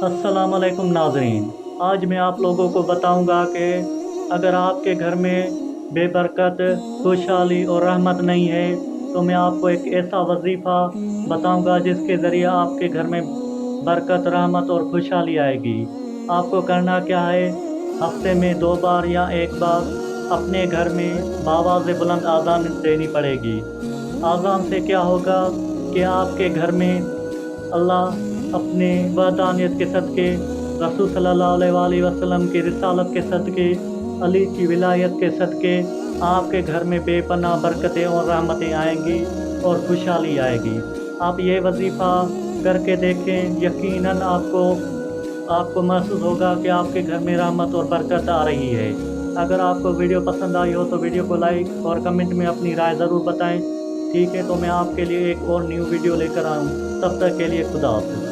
अस्सलाम वालेकुम नाज़रीन। आज मैं आप लोगों को बताऊंगा कि अगर आपके घर में बेबरकत, खुशहाली और रहमत नहीं है, तो मैं आपको एक ऐसा वजीफ़ा बताऊंगा जिसके ज़रिए आपके घर में बरकत, रहमत और खुशहाली आएगी। आपको करना क्या है, हफ्ते में 2 बार या 1 बार अपने घर में बावाज़ बुलंद आज़ान देनी पड़ेगी। आज़ान से क्या होगा कि आपके घर में अल्लाह अपने वहदानियत के सदक़े, रसूल सल्लल्लाहु अलैहि वसल्लम की रिसालत के सदक़े, अली की विलायत के सदक़े आपके घर में बेपनाह बरकतें और रहमतें आएंगी और खुशहाली आएगी। आप ये वजीफ़ा करके देखें, यकीनन आपको आपको महसूस होगा कि आपके घर में रहमत और बरकत आ रही है। अगर आपको वीडियो पसंद आई हो तो वीडियो को लाइक और कमेंट में अपनी राय ज़रूर बताएं। ठीक है, तो मैं आपके लिए एक और न्यू वीडियो लेकर आऊँ। तब तक के लिए खुदा हाफ़िज़।